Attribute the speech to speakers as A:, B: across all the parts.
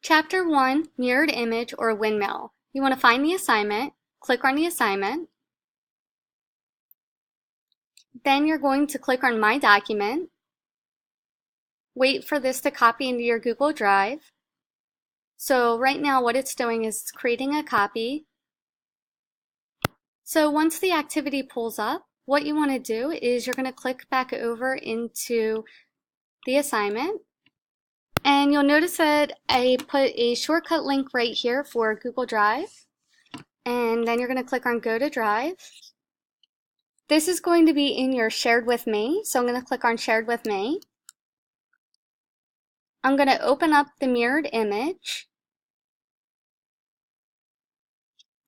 A: Chapter 1, Mirrored Image or Windmill. You want to find the assignment, click on the assignment. Then you're going to click on My Document. Wait for this to copy into your Google Drive. So right now what it's doing is it's creating a copy. So once the activity pulls up, what you want to do is you're going to click back over into the assignment. And you'll notice that I put a shortcut link right here for Google Drive. And then you're going to click on Go to Drive. This is going to be in your Shared with Me, so I'm going to click on Shared with Me. I'm going to open up the mirrored image.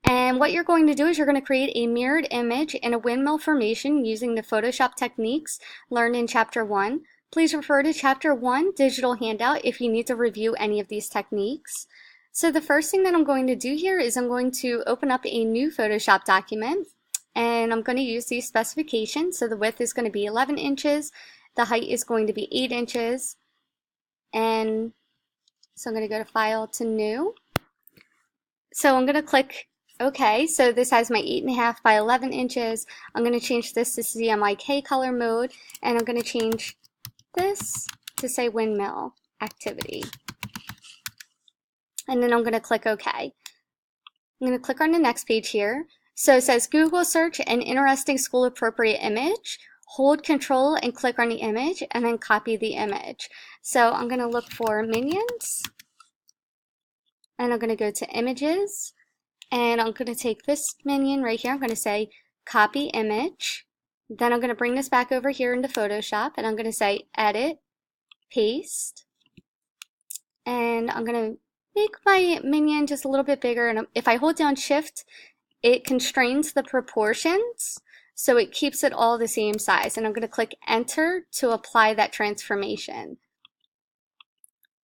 A: And what you're going to do is you're going to create a mirrored image in a windmill formation using the Photoshop techniques learned in Chapter 1. Please refer to Chapter 1 digital handout if you need to review any of these techniques. So the first thing that I'm going to do here is I'm going to open up a new Photoshop document, and I'm going to use these specifications. So the width is going to be 11 inches, the height is going to be 8 inches, and so I'm going to go to File to New. So I'm going to click OK. So this has my 8.5 by 11 inches. I'm going to change this to CMYK color mode, and I'm going to change this to say Windmill Activity. And then I'm going to click OK. I'm going to click on the next page here. So it says Google search an interesting school appropriate image. Hold Control and click on the image and then copy the image. So I'm going to look for Minions, and I'm going to go to Images, and I'm going to take this minion right here. I'm going to say Copy Image. Then I'm going to bring this back over here into Photoshop, and I'm going to say Edit, Paste, and I'm going to make my minion just a little bit bigger, and if I hold down Shift, it constrains the proportions, so it keeps it all the same size, and I'm going to click Enter to apply that transformation.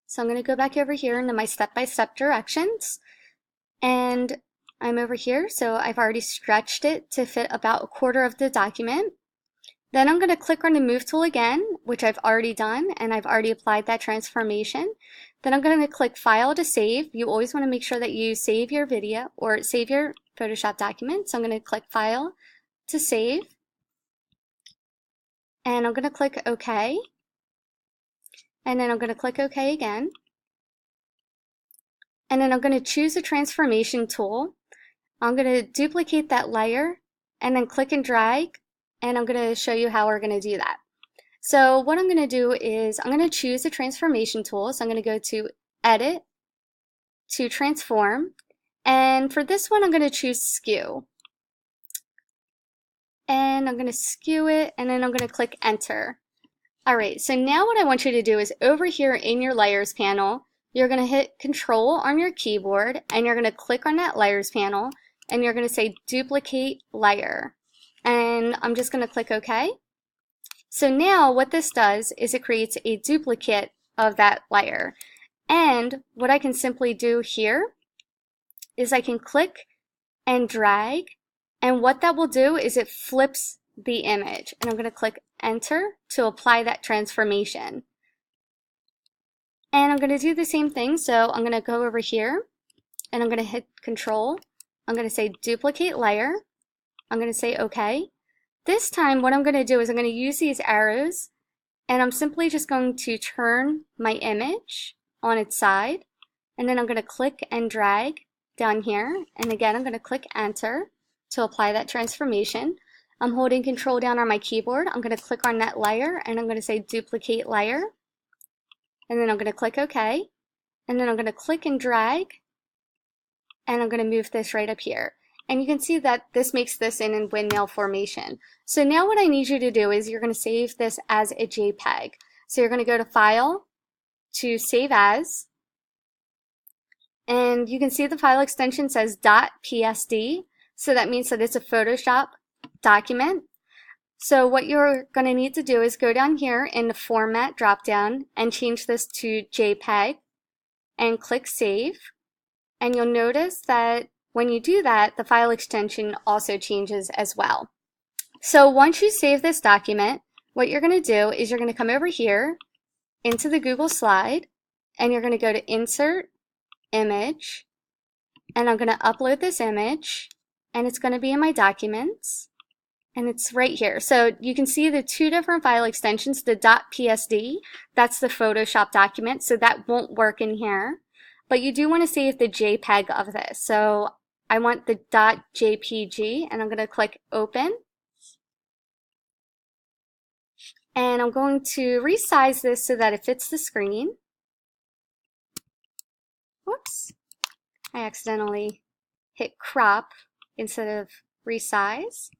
A: So I'm going to go back over here into my step-by-step directions, and I'm over here, so I've already stretched it to fit about 1/4 of the document. Then I'm going to click on the Move tool again, which I've already done, and I've already applied that transformation. Then I'm going to click File to save. You always want to make sure that you save your video or save your Photoshop document. So I'm going to click File to save, and I'm going to click OK, and then I'm going to click OK again. And then I'm going to choose a transformation tool. I'm going to duplicate that layer and then click and drag, and I'm going to show you how we're going to do that. So what I'm going to do is I'm going to choose a transformation tool. So I'm going to go to Edit, to Transform, and for this one I'm going to choose Skew. And I'm going to skew it, and then I'm going to click Enter. Alright, so now what I want you to do is over here in your Layers panel, you're going to hit Control on your keyboard, and you're going to click on that Layers panel, and you're going to say Duplicate Layer. And I'm just going to click OK. So now what this does is it creates a duplicate of that layer. And what I can simply do here is I can click and drag, and what that will do is it flips the image. And I'm going to click Enter to apply that transformation. And I'm going to do the same thing, so I'm going to go over here, and I'm going to hit Control. I'm going to say Duplicate Layer. I'm going to say OK. This time what I'm going to do is I'm going to use these arrows, and I'm simply just going to turn my image on its side, and then I'm going to click and drag down here, and again I'm going to click Enter to apply that transformation. I'm holding Control down on my keyboard. I'm going to click on that layer, and I'm going to say Duplicate Layer, and then I'm going to click OK, and then I'm going to click and drag, and I'm going to move this right up here. And you can see that this makes this in windmill formation. So now what I need you to do is you're going to save this as a JPEG. So you're going to go to File, to Save As, and you can see the file extension says .psd, so that means that it's a Photoshop document. So what you're going to need to do is go down here in the Format dropdown and change this to JPEG, and click Save. And you'll notice that when you do that, the file extension also changes as well. So once you save this document, what you're going to do is you're going to come over here into the Google slide, and you're going to go to Insert, image, and I'm going to upload this image, and it's going to be in my documents, and it's right here. So you can see the two different file extensions, the .psd, that's the Photoshop document, so that won't work in here. But you do want to save the JPEG of this. So I want the .jpg, and I'm going to click Open. And I'm going to resize this so that it fits the screen. Whoops, I accidentally hit crop instead of resize.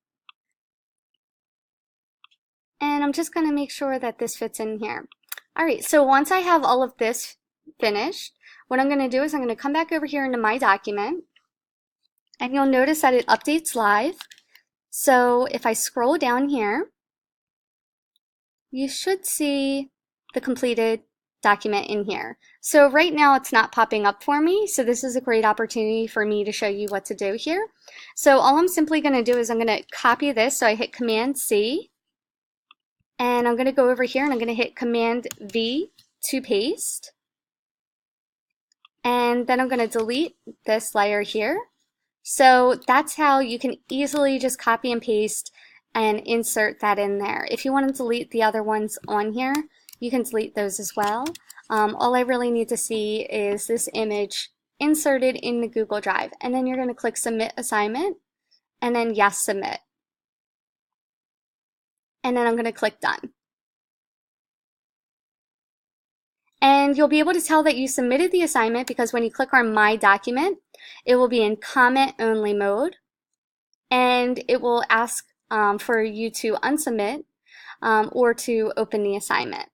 A: And I'm just going to make sure that this fits in here. Alright, so once I have all of this finished, what I'm going to do is I'm going to come back over here into my document, and you'll notice that it updates live. So if I scroll down here, you should see the completed document in here. So right now it's not popping up for me, so this is a great opportunity for me to show you what to do here. So all I'm simply going to do is I'm going to copy this, so I hit Command C, and I'm going to go over here and I'm going to hit Command V to paste, and then I'm going to delete this layer here. So that's how you can easily just copy and paste and insert that in there. If you want to delete the other ones on here, you can delete those as well. All I really need to see is this image inserted in the Google Drive, and then you're going to click Submit Assignment, and then Yes, Submit. And then I'm going to click Done. And you'll be able to tell that you submitted the assignment because when you click on My Document, it will be in comment only mode, and it will ask for you to unsubmit or to open the assignment.